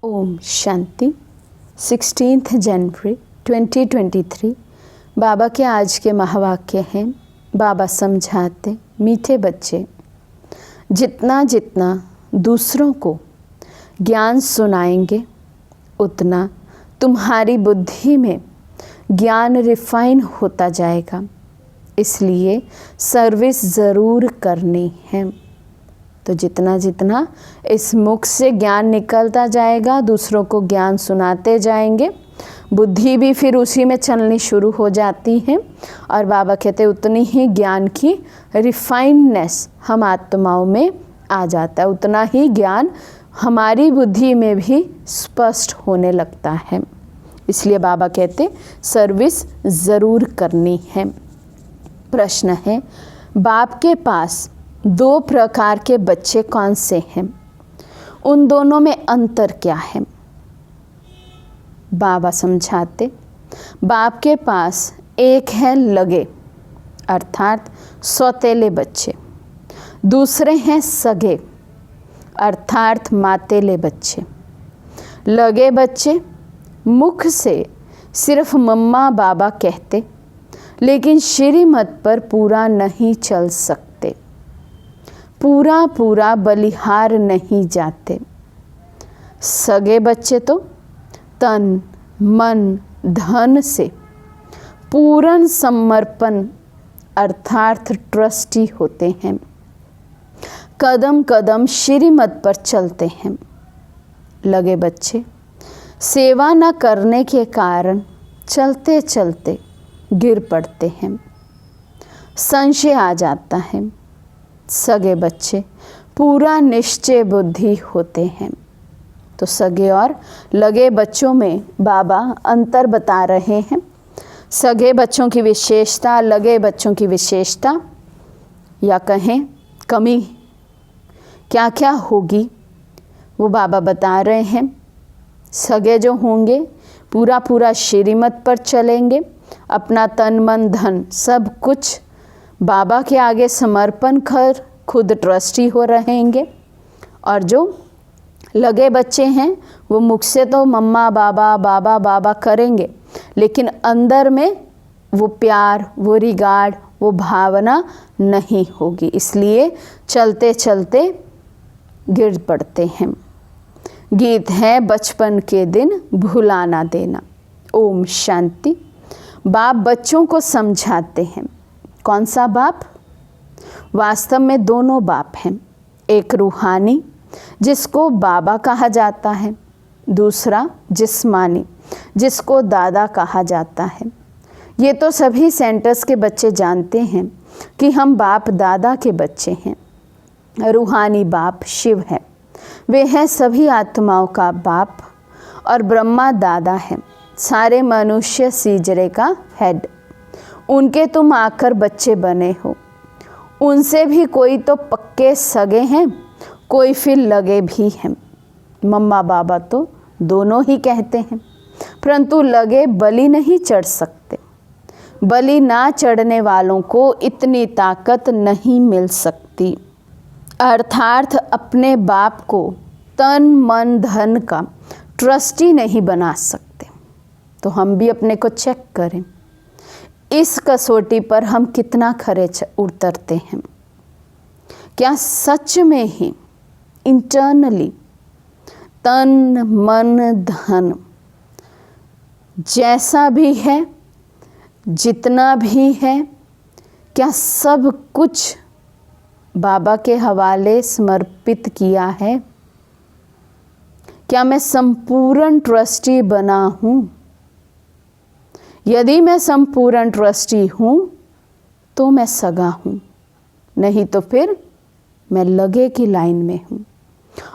ओम शांति। 16 जनवरी 2023 बाबा के आज के महावाक्य हैं। बाबा समझाते, मीठे बच्चे, जितना जितना दूसरों को ज्ञान सुनाएंगे उतना तुम्हारी बुद्धि में ज्ञान रिफाइन होता जाएगा। इसलिए सर्विस ज़रूर करनी है। तो जितना जितना इस मुख से ज्ञान निकलता जाएगा, दूसरों को ज्ञान सुनाते जाएंगे, बुद्धि भी फिर उसी में चलनी शुरू हो जाती है। और बाबा कहते उतनी ही ज्ञान की रिफाइननेस हम आत्माओं में आ जाता है, उतना ही ज्ञान हमारी बुद्धि में भी स्पष्ट होने लगता है। इसलिए बाबा कहते सर्विस ज़रूर करनी है। प्रश्न है, बाप के पास 2 प्रकार के बच्चे कौन से हैं? उन दोनों में अंतर क्या है? बाबा समझाते, बाप के पास एक है लगे अर्थात सौतेले बच्चे, दूसरे हैं सगे अर्थात मातेले बच्चे। लगे बच्चे मुख से सिर्फ मम्मा बाबा कहते, लेकिन श्रीमत पर पूरा नहीं चल सकते, पूरा पूरा बलिहार नहीं जाते। सगे बच्चे तो तन मन धन से पूर्ण समर्पण अर्थात ट्रस्टी होते हैं, कदम कदम श्रीमत पर चलते हैं। लगे बच्चे सेवा न करने के कारण चलते चलते गिर पड़ते हैं, संशय आ जाता है। सगे बच्चे पूरा निश्चय बुद्धि होते हैं। तो सगे और लगे बच्चों में बाबा अंतर बता रहे हैं। सगे बच्चों की विशेषता, लगे बच्चों की विशेषता या कहें कमी क्या क्या होगी वो बाबा बता रहे हैं। सगे जो होंगे पूरा पूरा श्रीमत पर चलेंगे, अपना तन मन धन सब कुछ बाबा के आगे समर्पण कर खुद ट्रस्टी हो रहेंगे। और जो लगे बच्चे हैं वो मुख से तो मम्मा बाबा बाबा बाबा करेंगे, लेकिन अंदर में वो प्यार, वो रिगार्ड, वो भावना नहीं होगी। इसलिए चलते चलते गिर पड़ते हैं। गीत है बचपन के दिन भुला ना देना। ओम शांति। बाप बच्चों को समझाते हैं। कौन सा बाप? वास्तव में दोनों बाप हैं। एक रूहानी जिसको बाबा कहा जाता है, दूसरा जिस्मानी जिसको दादा कहा जाता है। ये तो सभी सेंटर्स के बच्चे जानते हैं कि हम बाप दादा के बच्चे हैं। रूहानी बाप शिव है, वे हैं सभी आत्माओं का बाप, और ब्रह्मा दादा है, सारे मनुष्य सीजरे का हेड। उनके तुम आकर बच्चे बने हो। उनसे भी कोई तो पक्के सगे हैं, कोई फिर लगे भी हैं। मम्मा बाबा तो दोनों ही कहते हैं, परंतु लगे बलि नहीं चढ़ सकते। बलि ना चढ़ने वालों को इतनी ताकत नहीं मिल सकती, अर्थात अपने बाप को तन मन धन का ट्रस्टी नहीं बना सकते। तो हम भी अपने को चेक करें, इस कसौटी पर हम कितना खरे उतरते हैं। क्या सच में ही इंटरनली तन मन धन जैसा भी है, जितना भी है, क्या सब कुछ बाबा के हवाले समर्पित किया है? क्या मैं संपूर्ण ट्रस्टी बना हूँ? यदि मैं संपूर्ण ट्रस्टी हूँ तो मैं सगा हूँ, नहीं तो फिर मैं लगे की लाइन में हूँ।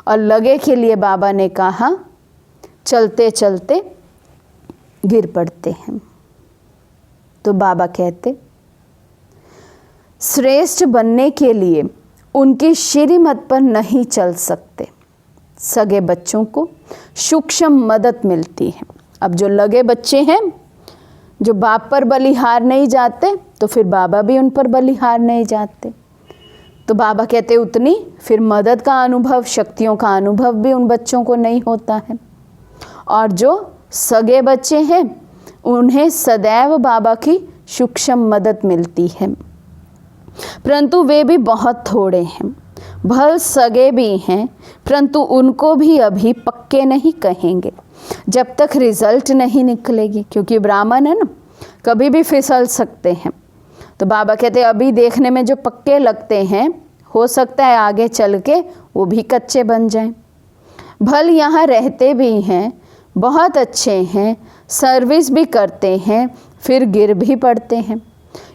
और लगे के लिए बाबा ने कहा चलते चलते गिर पड़ते हैं। तो बाबा कहते श्रेष्ठ बनने के लिए उनकी श्रीमत पर नहीं चल सकते। सगे बच्चों को सूक्ष्म मदद मिलती है। अब जो लगे बच्चे हैं, जो बाप पर बलिहार नहीं जाते, तो फिर बाबा भी उन पर बलिहार नहीं जाते। तो बाबा कहते उतनी फिर मदद का अनुभव, शक्तियों का अनुभव भी उन बच्चों को नहीं होता है। और जो सगे बच्चे हैं उन्हें सदैव बाबा की सूक्ष्म मदद मिलती है, परंतु वे भी बहुत थोड़े हैं। भल सगे भी हैं, परंतु उनको भी अभी पक्के नहीं कहेंगे जब तक रिजल्ट नहीं निकलेगी, क्योंकि ब्राह्मण है ना, कभी भी फिसल सकते हैं। तो बाबा कहते हैं अभी देखने में जो पक्के लगते हैं, हो सकता है आगे चल के वो भी कच्चे बन जाएं। भल यहाँ रहते भी हैं, बहुत अच्छे हैं, सर्विस भी करते हैं, फिर गिर भी पड़ते हैं।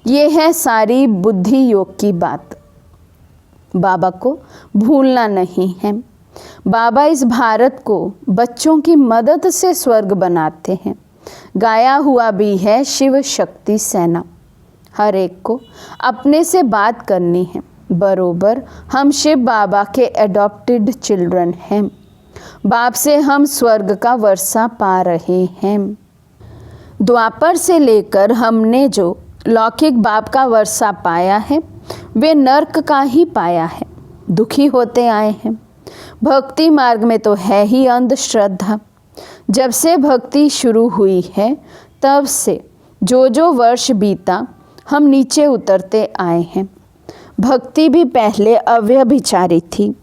ये है सारी बुद्धि योग की बात। बाबा को भूलना नहीं है। बाबा इस भारत को बच्चों की मदद से स्वर्ग बनाते हैं। गाया हुआ भी है शिव शक्ति सेना। हर एक को अपने से बात करनी है, बरोबर हम शिव बाबा के एडॉप्टेड चिल्ड्रन हैं। बाप से हम स्वर्ग का वर्षा पा रहे हैं। द्वापर से लेकर हमने जो लौकिक बाप का वर्षा पाया है, वे नर्क का ही पाया है। दुखी होते आए हैं। भक्ति मार्ग में तो है ही अंधश्रद्धा। जब से भक्ति शुरू हुई है, तब से जो जो वर्ष बीता, हम नीचे उतरते आए हैं। भक्ति भी पहले अव्यभिचारी थी,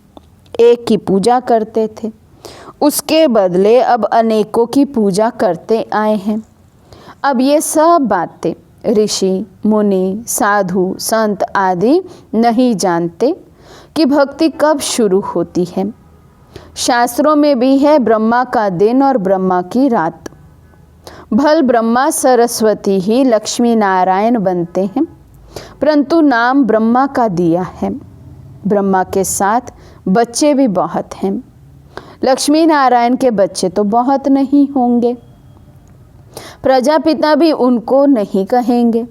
एक की पूजा करते थे, उसके बदले अब अनेकों की पूजा करते आए हैं। अब ये सब बातें ऋषि मुनि साधु संत आदि नहीं जानते कि भक्ति कब शुरू होती है। शास्त्रों में भी है ब्रह्मा का दिन और ब्रह्मा की रात। भल ब्रह्मा सरस्वती ही लक्ष्मी नारायण बनते हैं, परंतु नाम ब्रह्मा का दिया है। ब्रह्मा के साथ बच्चे भी बहुत हैं। लक्ष्मी नारायण के बच्चे तो बहुत नहीं होंगे। प्रजापिता भी उनको नहीं कहेंगे।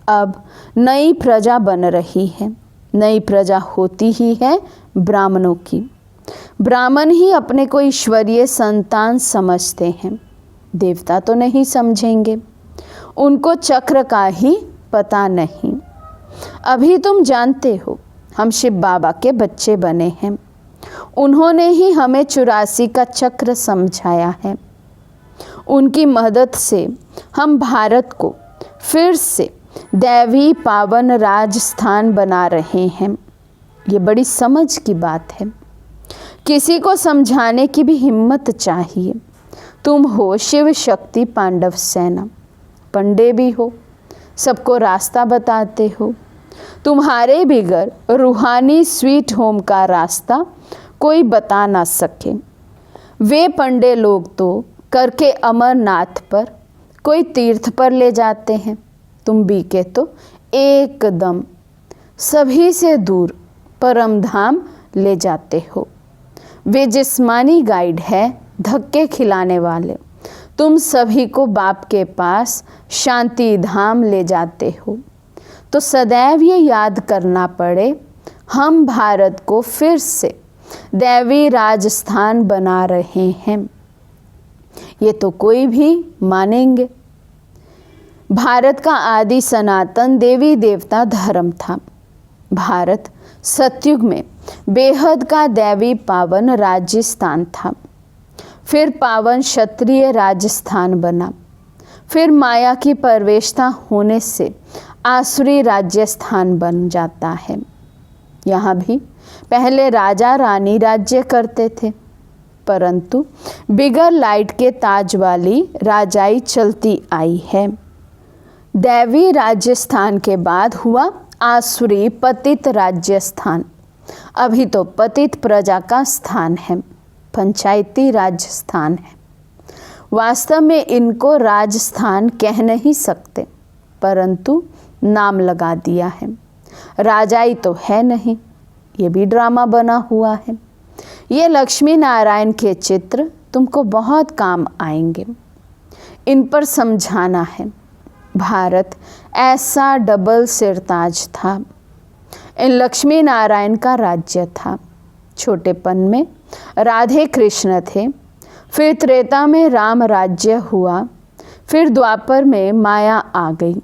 अब नई प्रजा बन रही है। नई प्रजा होती ही है ब्राह्मणों की। ब्राह्मण ही अपने को ईश्वरीय संतान समझते हैं, देवता तो नहीं समझेंगे। उनको चक्र का ही पता नहीं। अभी तुम जानते हो हम शिव बाबा के बच्चे बने हैं। उन्होंने ही हमें 84 का चक्र समझाया है। उनकी मदद से हम भारत को फिर से दैवी पावन राजस्थान बना रहे हैं। ये बड़ी समझ की बात है। किसी को समझाने की भी हिम्मत चाहिए। तुम हो शिव शक्ति पांडव सेना, पंडे भी हो, सबको रास्ता बताते हो। तुम्हारे बिगर रूहानी स्वीट होम का रास्ता कोई बता ना सके। वे पंडे लोग तो करके अमरनाथ पर, कोई तीर्थ पर ले जाते हैं। तुम भी के तो एकदम सभी से दूर परम धाम ले जाते हो। वे जिस्मानी गाइड है, धक्के खिलाने वाले। तुम सभी को बाप के पास शांति धाम ले जाते हो। तो सदैव ये याद करना पड़े, हम भारत को फिर से दैवी राजस्थान बना रहे हैं। ये तो कोई भी मानेंगे। भारत का आदि सनातन देवी देवता धर्म था। भारत सतयुग में बेहद का दैवी पावन राजस्थान था। फिर पावन क्षत्रिय राजस्थान बना। फिर माया की प्रवेशता होने से आसुरी राजस्थान बन जाता है। यहाँ भी पहले राजा रानी राज्य करते थे, परंतु बिगर लाइट के ताज वाली राजाई चलती आई है। दैवी राजस्थान के बाद हुआ आसुरी पतित राजस्थान। अभी तो पतित प्रजा का स्थान है, पंचायती राजस्थान है। वास्तव में इनको राजस्थान कह नहीं सकते, परंतु नाम लगा दिया है। राजाई तो है नहीं, ये भी ड्रामा बना हुआ है। ये लक्ष्मी नारायण के चित्र तुमको बहुत काम आएंगे। इन पर समझाना है। भारत ऐसा डबल सिरताज था। इन लक्ष्मी नारायण का राज्य था। छोटेपन में राधे कृष्ण थे, फिर त्रेता में राम राज्य हुआ, फिर द्वापर में माया आ गई।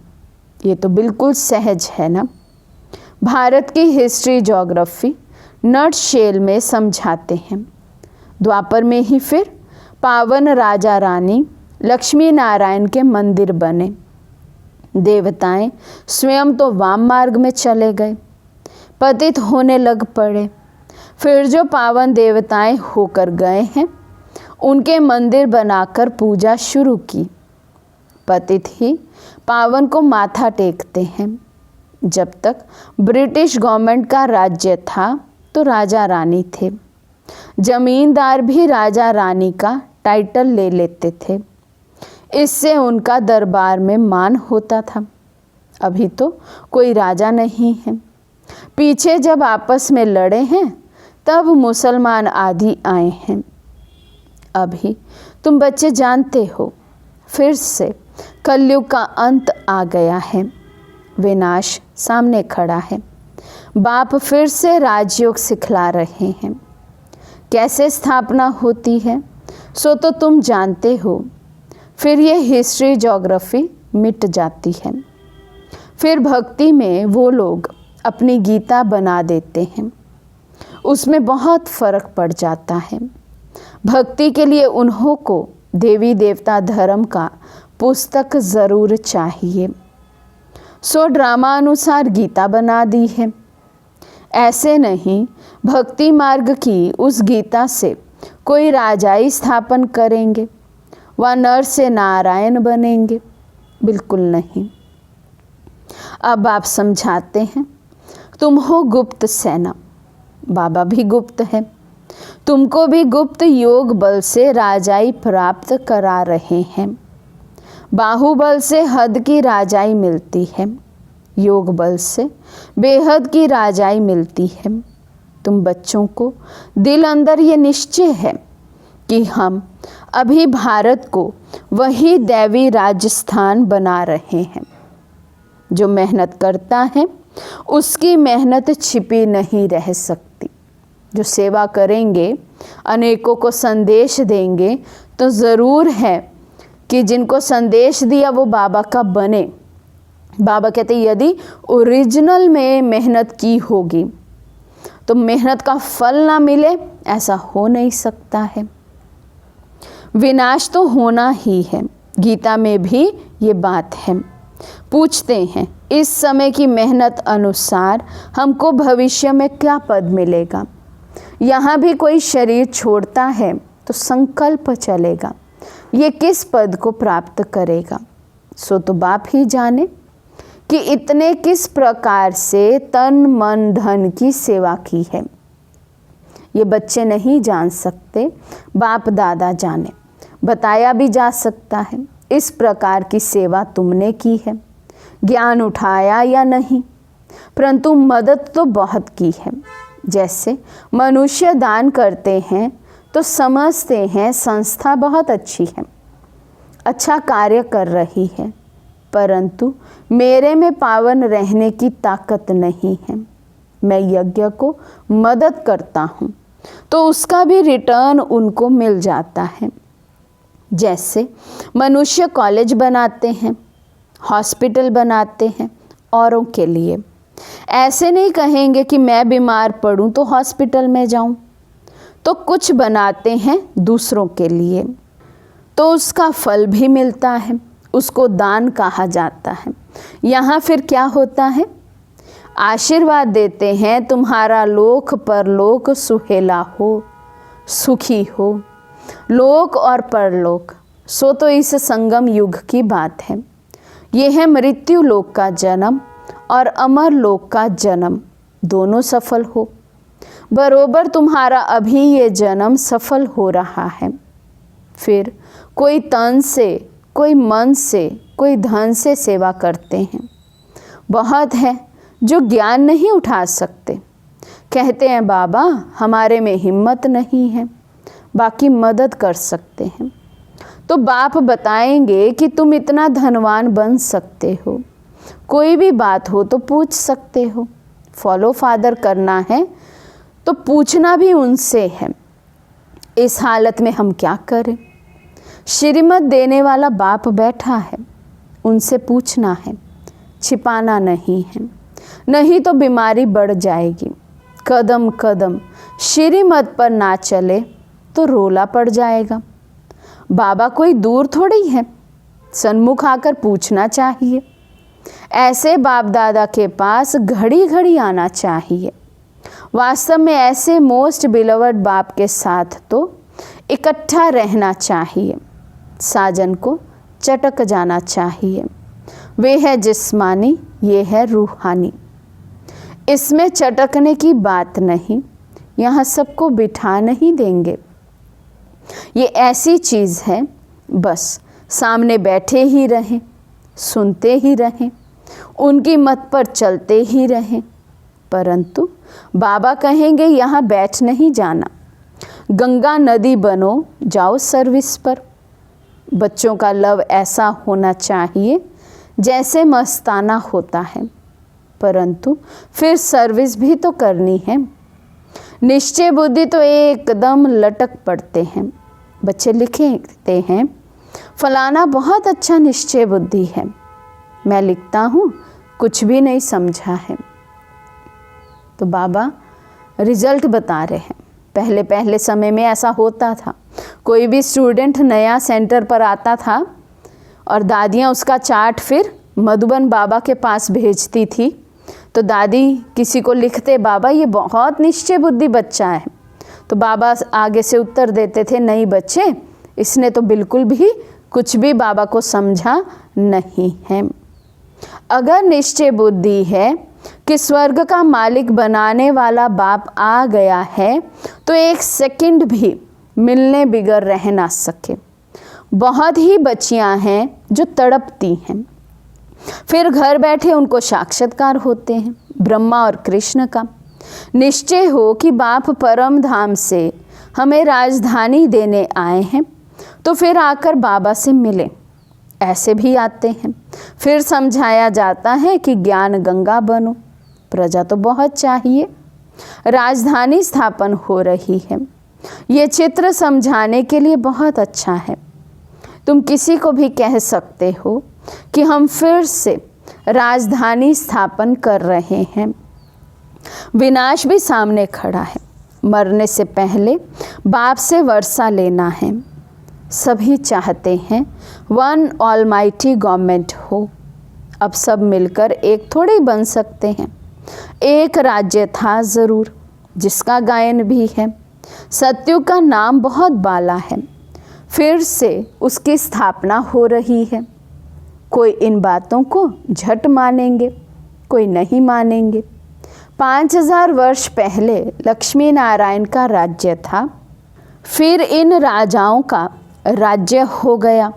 ये तो बिल्कुल सहज है ना। भारत की हिस्ट्री ज्योग्राफी नट शेल में समझाते हैं। द्वापर में ही फिर पावन राजा रानी लक्ष्मी नारायण के मंदिर बने। देवताएं स्वयं तो वाम मार्ग में चले गए, पतित होने लग पड़े। फिर जो पावन देवताएं होकर गए हैं उनके मंदिर बनाकर पूजा शुरू की। पतित ही पावन को माथा टेकते हैं। जब तक ब्रिटिश गवर्नमेंट का राज्य था तो राजा रानी थे। जमींदार भी राजा रानी का टाइटल ले लेते थे। इससे उनका दरबार में मान होता था। अभी तो कोई राजा नहीं है। पीछे जब आपस में लड़े हैं तब मुसलमान आदि आए हैं। अभी तुम बच्चे जानते हो, फिर से कलयुग का अंत आ गया है। विनाश सामने खड़ा है। बाप फिर से राजयोग सिखला रहे हैं। कैसे स्थापना होती है सो तो तुम जानते हो। फिर ये हिस्ट्री ज्योग्राफी मिट जाती है। फिर भक्ति में वो लोग अपनी गीता बना देते हैं। उसमें बहुत फर्क पड़ जाता है। भक्ति के लिए उन्हों को देवी देवता धर्म का पुस्तक ज़रूर चाहिए। सो ड्रामा अनुसार गीता बना दी है। ऐसे नहीं भक्ति मार्ग की उस गीता से कोई राजाई स्थापन करेंगे व नर से नारायण बनेंगे, बिल्कुल नहीं। अब आप समझाते हैं, तुम हो गुप्त सेना, बाबा भी गुप्त है। तुमको भी गुप्त योग बल से राजाई प्राप्त करा रहे हैं। बाहुबल से हद की राजाई मिलती है, योग बल से बेहद की राजाई मिलती है। तुम बच्चों को दिल अंदर ये निश्चय है कि हम अभी भारत को वही दैवी राजस्थान बना रहे हैं। जो मेहनत करता है उसकी मेहनत छिपी नहीं रह सकती। जो सेवा करेंगे, अनेकों को संदेश देंगे, तो ज़रूर है कि जिनको संदेश दिया वो बाबा का बने। बाबा कहते यदि ओरिजिनल में मेहनत की होगी तो मेहनत का फल ना मिले, ऐसा हो नहीं सकता है। विनाश तो होना ही है। गीता में भी ये बात है। पूछते हैं, इस समय की मेहनत अनुसार हमको भविष्य में क्या पद मिलेगा। यहाँ भी कोई शरीर छोड़ता है तो संकल्प चलेगा, ये किस पद को प्राप्त करेगा। सो तो बाप ही जाने कि इतने किस प्रकार से तन मन धन की सेवा की है। ये बच्चे नहीं जान सकते, बाप दादा जाने। बताया भी जा सकता है, इस प्रकार की सेवा तुमने की है। ज्ञान उठाया या नहीं, परंतु मदद तो बहुत की है। जैसे मनुष्य दान करते हैं तो समझते हैं संस्था बहुत अच्छी है, अच्छा कार्य कर रही है, परंतु मेरे में पावन रहने की ताकत नहीं है। मैं यज्ञ को मदद करता हूँ तो उसका भी रिटर्न उनको मिल जाता है। जैसे मनुष्य कॉलेज बनाते हैं, हॉस्पिटल बनाते हैं औरों के लिए। ऐसे नहीं कहेंगे कि मैं बीमार पड़ूं तो हॉस्पिटल में जाऊं। तो कुछ बनाते हैं दूसरों के लिए, तो उसका फल भी मिलता है, उसको दान कहा जाता है। यहाँ फिर क्या होता है, आशीर्वाद देते हैं तुम्हारा लोक परलोक सुहेला हो, सुखी हो, लोक और परलोक। सो तो इस संगम युग की बात है। ये है मृत्यु लोक का जन्म और अमर लोक का जन्म, दोनों सफल हो। बरोबर तुम्हारा अभी ये जन्म सफल हो रहा है। फिर कोई तन से, कोई मन से, कोई धन से सेवा करते हैं। बहुत है जो ज्ञान नहीं उठा सकते, कहते हैं बाबा हमारे में हिम्मत नहीं है, बाकी मदद कर सकते हैं। तो बाप बताएंगे कि तुम इतना धनवान बन सकते हो, कोई भी बात हो तो पूछ सकते हो। फॉलो फादर करना है तो पूछना भी उनसे है। इस हालत में हम क्या करें। श्रीमत देने वाला बाप बैठा है, उनसे पूछना है, छिपाना नहीं है। नहीं तो बीमारी बढ़ जाएगी। कदम कदम श्रीमत पर ना चले तो रोला पड़ जाएगा। बाबा कोई दूर थोड़ी है, सन्मुख आकर पूछना चाहिए। ऐसे बाप दादा के पास घड़ी घड़ी आना चाहिए। वास्तव में ऐसे मोस्ट बिलवर्ड बाप के साथ तो इकट्ठा रहना चाहिए। साजन को चटक जाना चाहिए। वे है जिस्मानी, ये है रूहानी। इसमें चटकने की बात नहीं, यहाँ सबको बिठा नहीं देंगे। ये ऐसी चीज़ है, बस सामने बैठे ही रहें, सुनते ही रहें, उनकी मत पर चलते ही रहें। परंतु बाबा कहेंगे यहाँ बैठ नहीं जाना, गंगा नदी बनो, जाओ सर्विस पर। बच्चों का लव ऐसा होना चाहिए जैसे मस्ताना होता है, परंतु फिर सर्विस भी तो करनी है। निश्चय बुद्धि तो एकदम लटक पड़ते हैं। बच्चे लिखते हैं, फलाना बहुत अच्छा निश्चय बुद्धि है। मैं लिखता हूँ, कुछ भी नहीं समझा है। तो बाबा रिजल्ट बता रहे हैं। पहले पहले समय में ऐसा होता था, कोई भी स्टूडेंट नया सेंटर पर आता था और दादियाँ उसका चार्ट फिर मधुबन बाबा के पास भेजती थी। तो दादी किसी को लिखते, बाबा ये बहुत निश्चय बुद्धि बच्चा है। तो बाबा आगे से उत्तर देते थे, नहीं बच्चे, इसने तो बिल्कुल भी कुछ भी बाबा को समझा नहीं है। अगर निश्चय बुद्धि है कि स्वर्ग का मालिक बनाने वाला बाप आ गया है, तो एक सेकंड भी मिलने बिगर रह ना सके। बहुत ही बच्चियां हैं जो तड़पती हैं, फिर घर बैठे उनको साक्षात्कार होते हैं ब्रह्मा और कृष्ण का। निश्चय हो कि बाप परम धाम से हमें राजधानी देने आए हैं, तो फिर आकर बाबा से मिले। ऐसे भी आते हैं, फिर समझाया जाता है कि ज्ञान गंगा बनो, प्रजा तो बहुत चाहिए, राजधानी स्थापन हो रही है। ये चित्र समझाने के लिए बहुत अच्छा है। तुम किसी को भी कह सकते हो कि हम फिर से राजधानी स्थापन कर रहे हैं। विनाश भी सामने खड़ा है। मरने से पहले बाप से वर्षा लेना है। सभी चाहते हैं वन ऑलमाइटी गवर्नमेंट हो। अब सब मिलकर एक थोड़े बन सकते हैं। एक राज्य था ज़रूर, जिसका गायन भी है। सत्युग का नाम बहुत बाला है, फिर से उसकी स्थापना हो रही है। कोई इन बातों को झट मानेंगे, कोई नहीं मानेंगे। 5000 वर्ष पहले लक्ष्मी नारायण का राज्य था, फिर इन राजाओं का राज्य हो गया।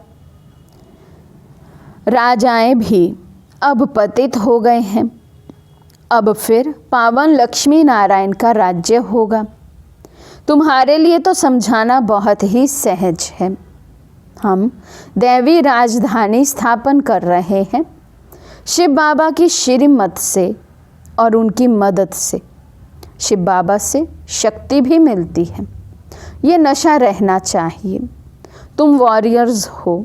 राजाएं भी अब पतित हो गए हैं। अब फिर पावन लक्ष्मी नारायण का राज्य होगा। तुम्हारे लिए तो समझाना बहुत ही सहज है। हम दैवी राजधानी स्थापन कर रहे हैं शिव बाबा की श्रीमत से और उनकी मदद से। शिव बाबा से शक्ति भी मिलती है। ये नशा रहना चाहिए। तुम वॉरियर्स हो,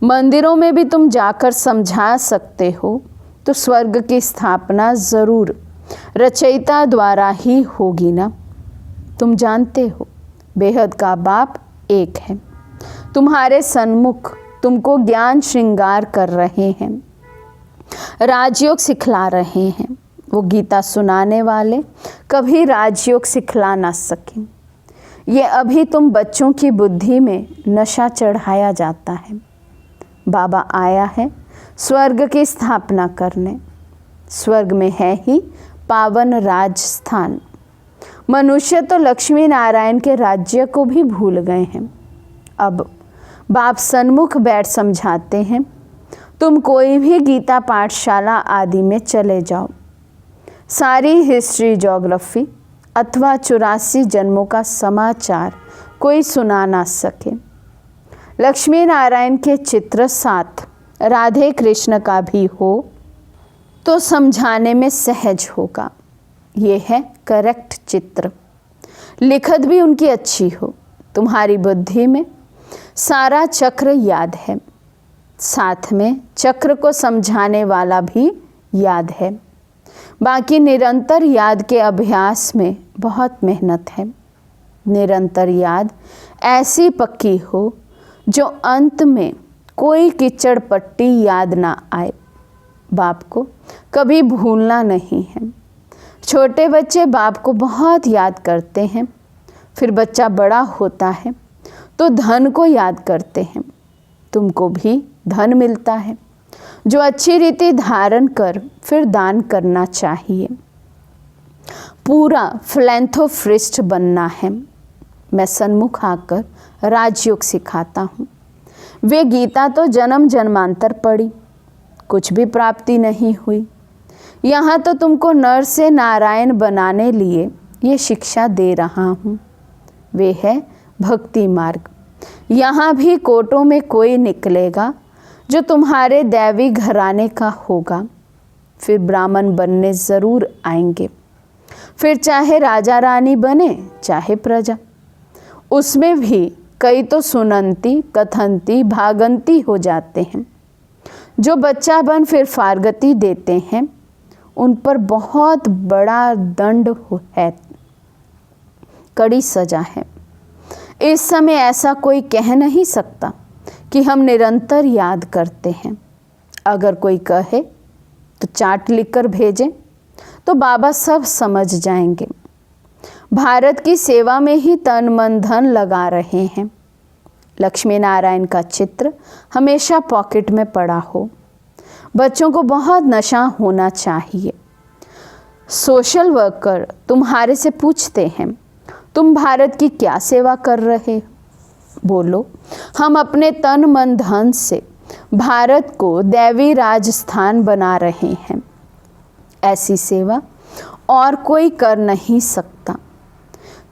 मंदिरों में भी तुम जाकर समझा सकते हो, तो स्वर्ग की स्थापना ज़रूर रचयिता द्वारा ही होगी ना। तुम जानते हो बेहद का बाप एक है। तुम्हारे सन्मुख तुमको ज्ञान श्रृंगार कर रहे हैं, राजयोग सिखला रहे हैं। वो गीता सुनाने वाले कभी राजयोग सिखला ना सके। ये अभी तुम बच्चों की बुद्धि में नशा चढ़ाया जाता है। बाबा आया है स्वर्ग की स्थापना करने। स्वर्ग में है ही पावन राजस्थान। मनुष्य तो लक्ष्मी नारायण के राज्य को भी भूल गए हैं। अब बाप सन्मुख बैठ समझाते हैं। तुम कोई भी गीता पाठशाला आदि में चले जाओ, सारी हिस्ट्री, ज्योग्राफी अथवा 84 जन्मों का समाचार कोई सुना ना सके। लक्ष्मी नारायण के चित्र साथ राधे कृष्ण का भी हो तो समझाने में सहज होगा। ये है करेक्ट चित्र। लिखत भी उनकी अच्छी हो। तुम्हारी बुद्धि में सारा चक्र याद है, साथ में चक्र को समझाने वाला भी याद है। बाकी निरंतर याद के अभ्यास में बहुत मेहनत है। निरंतर याद ऐसी पक्की हो जो अंत में कोई कीचड़ पट्टी याद ना आए। बाप को कभी भूलना नहीं है। छोटे बच्चे बाप को बहुत याद करते हैं, फिर बच्चा बड़ा होता है तो धन को याद करते हैं। तुमको भी धन मिलता है जो अच्छी रीति धारण कर फिर दान करना चाहिए। पूरा फिलैंथ्रोपिस्ट बनना है। मैं सन्मुख आकर राजयोग सिखाता हूँ। वे गीता तो जन्म जन्मांतर पढ़ी, कुछ भी प्राप्ति नहीं हुई। यहाँ तो तुमको नर से नारायण बनाने लिए ये शिक्षा दे रहा हूँ। वे है भक्ति मार्ग। यहाँ भी कोटों में कोई निकलेगा जो तुम्हारे दैवी घराने का होगा, फिर ब्राह्मण बनने ज़रूर आएंगे। फिर चाहे राजा रानी बने चाहे प्रजा, उसमें भी कई तो सुनंती कथंती भागंती हो जाते हैं। जो बच्चा बन फिर फारगती देते हैं, उन पर बहुत बड़ा दंड है, कड़ी सजा है। इस समय ऐसा कोई कह नहीं सकता कि हम निरंतर याद करते हैं। अगर कोई कहे तो चार्ट लिखकर भेजें तो बाबा सब समझ जाएंगे। भारत की सेवा में ही तन मन धन लगा रहे हैं। लक्ष्मी नारायण का चित्र हमेशा पॉकेट में पड़ा हो। बच्चों को बहुत नशा होना चाहिए। सोशल वर्कर तुम्हारे से पूछते हैं, तुम भारत की क्या सेवा कर रहे? बोलो, हम अपने तन मन धन से भारत को दैवी राजस्थान बना रहे हैं। ऐसी सेवा और कोई कर नहीं सकता।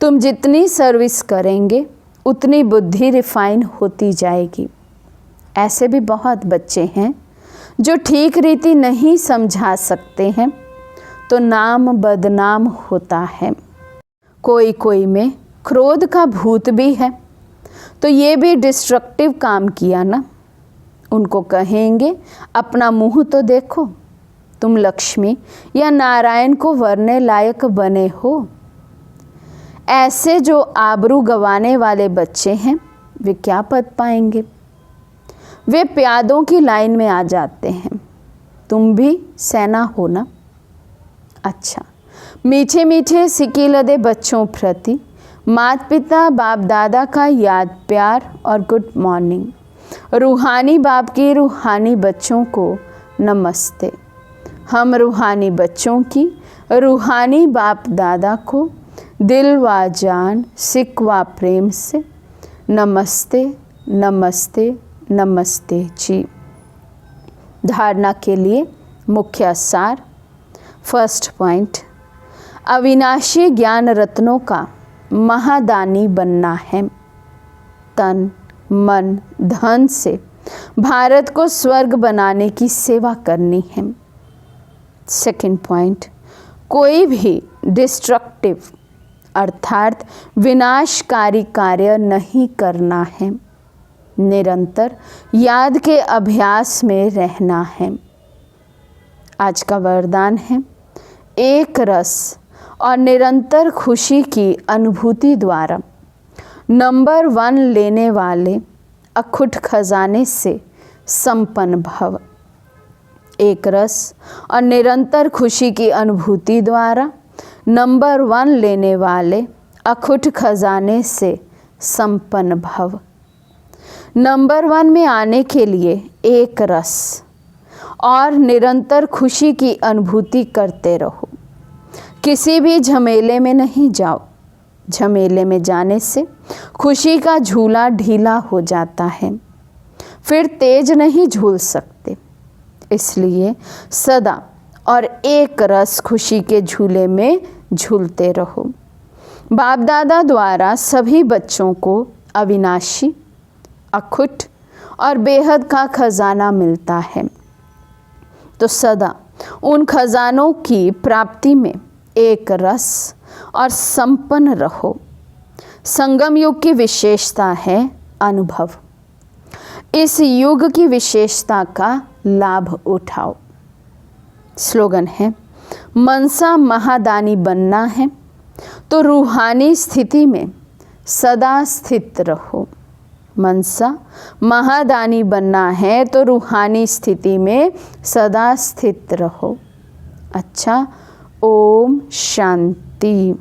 तुम जितनी सर्विस करेंगे उतनी बुद्धि रिफाइन होती जाएगी। ऐसे भी बहुत बच्चे हैं जो ठीक रीति नहीं समझा सकते हैं, तो नाम बदनाम होता है। कोई कोई में क्रोध का भूत भी है, तो ये भी डिस्ट्रक्टिव काम किया ना। उनको कहेंगे अपना मुंह तो देखो, तुम लक्ष्मी या नारायण को वरने लायक बने हो। ऐसे जो आबरू गंवाने वाले बच्चे हैं, वे क्या पद पाएंगे? वे प्यादों की लाइन में आ जाते हैं। तुम भी सेना हो ना। अच्छा, मीठे मीठे सिक्के लदे बच्चों प्रति माता पिता बाप दादा का याद प्यार और गुड मॉर्निंग। रूहानी बाप की रूहानी बच्चों को नमस्ते। हम रूहानी बच्चों की रूहानी बाप दादा को दिल व जान सिक व प्रेम से नमस्ते नमस्ते नमस्ते जी। धारणा के लिए मुख्य सार। फर्स्ट पॉइंट, अविनाशी ज्ञान रत्नों का महादानी बनना है। तन मन धन से भारत को स्वर्ग बनाने की सेवा करनी है। सेकंड पॉइंट, कोई भी डिस्ट्रक्टिव अर्थात विनाशकारी कार्य नहीं करना है। निरंतर याद के अभ्यास में रहना है। आज का वरदान है, एक रस और निरंतर खुशी की अनुभूति द्वारा नंबर 1 लेने वाले अखुट खजाने से संपन्न भव। एक रस और निरंतर खुशी की अनुभूति द्वारा नंबर 1 लेने वाले अखुट खजाने से संपन्न भव। नंबर 1 में आने के लिए एक रस और निरंतर खुशी की अनुभूति करते रहो। किसी भी झमेले में नहीं जाओ। झमेले में जाने से खुशी का झूला ढीला हो जाता है, फिर तेज नहीं झूल सकते। इसलिए सदा और एक रस खुशी के झूले में झूलते रहो। बाप दादा द्वारा सभी बच्चों को अविनाशी, अखुट और बेहद का खजाना मिलता है, तो सदा उन खजानों की प्राप्ति में एक रस और संपन्न रहो। संगम युग की विशेषता है अनुभव। इस युग की विशेषता का लाभ उठाओ। स्लोगन है, मनसा महादानी बनना है तो रूहानी स्थिति में सदा स्थित रहो। मनसा, महादानी बनना है तो रूहानी स्थिति में सदा स्थित रहो। अच्छा, ओम शांति।